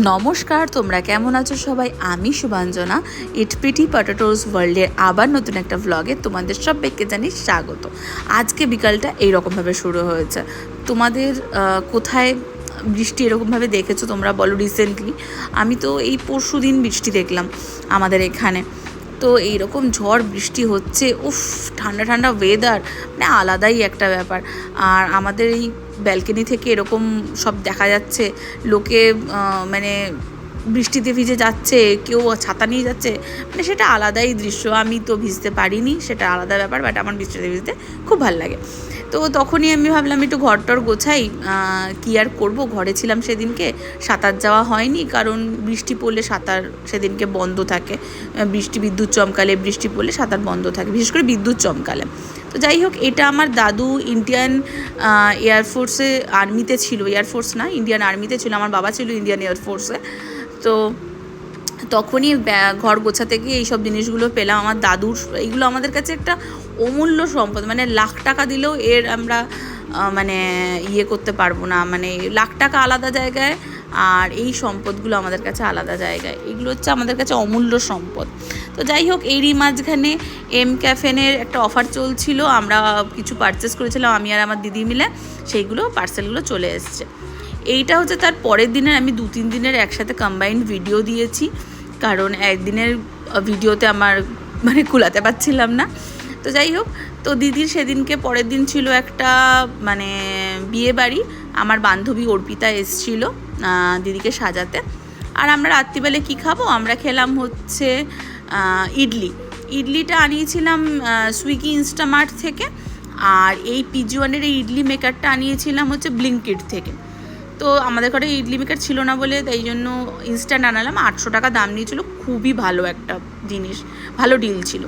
নমস্কার, তোমরা কেমন আছো সবাই? আমি শুভাঞ্জনা, ইট পিটি পটেটোস ওয়ার্ল্ডের আবার নতুন একটা ভ্লগে তোমাদের সবাইকে জানি স্বাগত। আজকে বিকালটা এইরকমভাবে শুরু হয়েছে। তোমাদের কোথায় বৃষ্টি এরকমভাবে দেখেছো তোমরা বলো রিসেন্টলি? আমি তো এই পরশু দিন বৃষ্টি দেখলাম আমাদের এখানে। তো এইরকম ঝড় বৃষ্টি হচ্ছে, উফ, ঠান্ডা ঠান্ডা ওয়েদার, মানে আলাদাই একটা ব্যাপার। আর আমাদের এই ব্যালকনি থেকে এরকম সব দেখা যাচ্ছে, লোকে মানে বৃষ্টিতে ভিজে যাচ্ছে, কেউ ছাতা নিয়ে যাচ্ছে, মানে সেটা আলাদাই দৃশ্য। আমি তো ভিজতে পারিনি, সেটা আলাদা ব্যাপার, বাট আমার বৃষ্টিতে ভিজতে খুব ভালো লাগে। তো তখনই আমি ভাবলাম একটু ঘরটর গোছাই, কী আর করবো, ঘরে ছিলাম সেদিনকে, সাঁতার যাওয়া হয়নি, কারণ বৃষ্টি পড়লে সাঁতার সেদিনকে বন্ধ থাকে। বিদ্যুৎ চমকালে, বৃষ্টি পড়লে সাঁতার বন্ধ থাকে, বিশেষ করে বিদ্যুৎ চমকালে। তো যাই হোক, এটা আমার দাদু ইন্ডিয়ান এয়ারফোর্সে আর্মিতে ছিল, এয়ারফোর্স না, ইন্ডিয়ান আর্মিতে ছিল, আমার বাবা ছিল ইন্ডিয়ান এয়ারফোর্সে। তো তখনই ঘর গোছাতে গিয়ে এইসব জিনিসগুলো পেলাম। আমার দাদুর এইগুলো আমাদের কাছে একটা অমূল্য সম্পদ, মানে লাখ টাকা দিলেও এর আমরা মানে করতে পারবো না, মানে লাখ টাকা আলাদা জায়গায় আর এই সম্পদগুলো আমাদের কাছে আলাদা জায়গায়, এগুলো হচ্ছে আমাদের কাছে অমূল্য সম্পদ। তো যাই হোক, এরই মাঝখানে এম ক্যাফেনের একটা অফার চলছিল, আমরা কিছু পারচেস করেছিলাম আমি আর আমার দিদি মিলে, সেইগুলো পার্সেলগুলো চলে এসছে। এইটা হচ্ছে তার পরের দিনের, আমি 2-3 দিনের একসাথে কম্বাইন্ড ভিডিও দিয়েছি, কারণ একদিনের ভিডিওতে আমার মানে কুলাতে পারছিলাম না। তো যাই হোক, তো দিদির সেদিনকে পরের দিন ছিল একটা মানে বিয়ে বাড়ি, আমার বান্ধবী অর্পিতা এসছিল দিদিকে সাজাতে। আর আমরা রাত্রিবেলা কী খাবো, আমরা খেলাম হচ্ছে ইডলিটা আনিয়েছিলাম সুইগি ইনস্টামার্ট থেকে, আর এই পিজি1-এর এই ইডলি মেকারটা আনিয়েছিলাম হচ্ছে ব্লিঙ্কিট থেকে। তো আমাদের ঘরে ইডলি মেকার ছিল না বলে তাই জন্য ইনস্ট্যান্ট আনালাম, 800 টাকা দাম নিয়েছিল, খুবই ভালো একটা জিনিস, ভালো ডিল ছিল।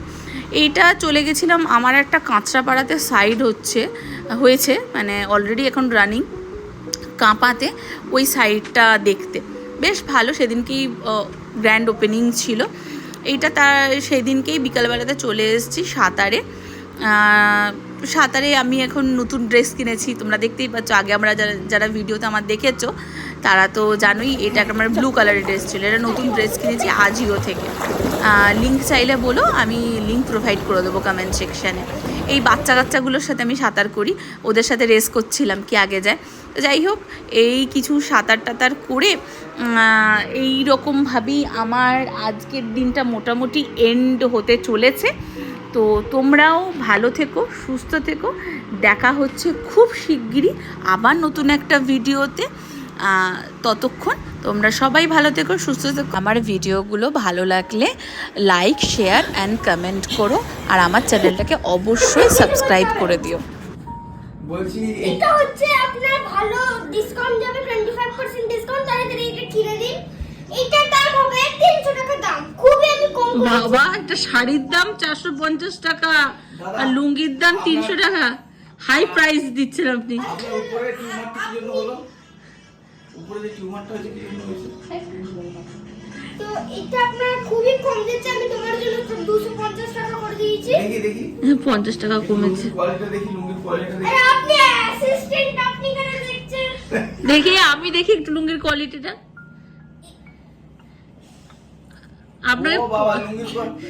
এইটা চলে গেছিলাম আমার একটা কাঁচরাপাড়াতে সাইড হয়েছে মানে অলরেডি এখন রানিং, কাঁপাতে, ওই সাইডটা দেখতে বেশ ভালো। সেদিনকেই গ্র্যান্ড ওপেনিং ছিল এইটা, তার সেদিনকেই বিকালবেলাতে চলে এসেছি সাঁতারে। আমি এখন নতুন ড্রেস কিনেছি, তোমরা দেখতেই পাচ্ছ। আগে আমরা যারা ভিডিওতে আমার দেখেছো তারা তো জানোই, এটা আমার ব্লু কালারের ড্রেস ছিল, এটা নতুন ড্রেস কিনেছি আজিও থেকে। লিঙ্ক চাইলে বলো, আমি লিঙ্ক প্রোভাইড করে দেবো কমেন্ট সেকশানে। এই বাচ্চাগুলোর সাথে আমি সাঁতার করি, ওদের সাথে রেস করছিলাম কি আগে যায়। তো যাই হোক, এই কিছু সাঁতার করে এই রকমভাবেই আমার আজকের দিনটা মোটামুটি এন্ড হতে চলেছে। তো তোমরাও ভালো থেকো, সুস্থ থেকো, দেখা হচ্ছে খুব শিগগিরই আবার নতুন একটা ভিডিওতে। ততক্ষণ তোমরা সবাই ভালো থেকো, সুস্থ থেকো। আমার ভিডিওগুলো ভালো লাগলে লাইক, শেয়ার অ্যান্ড কমেন্ট করো, আর আমার চ্যানেলটাকে অবশ্যই সাবস্ক্রাইব করে দিও। বলছি এটা হচ্ছে আপনার ভালো ডিসকাউন্ট যাবে, 25% ডিসকাউন্ট, তাড়াতাড়ি এটা কিনে দিন। এটা দাম হবে 300 টাকা দাম, খুবই আমি কম করেছি। বাবা, একটা শাড়ির দাম 450 টাকা আর লুঙ্গির দাম 300 টাকা, হাই প্রাইস দিচ্ছেন আপনি। উপরে টিউমারটা কি জন্য হলো? উপরে যে টিউমারটা হয়েছে কি জন্য হয়েছে? তো এটা আপনার খুবই কম দিচ্ছে, আমি তোমার জন্য 250 টাকা করে দিয়েছি। দেখি 50 টাকা কমেছে। কোয়ালিটি দেখি, লুঙ্গির কোয়ালিটি দেখি। আরে আপনি অ্যাসিস্ট্যান্ট, আপনি কেন দেখছেন? আমি দেখি একটু লুঙ্গির কোয়ালিটিটা। আপনার ও বাবা, লুঙ্গির কোয়ালিটি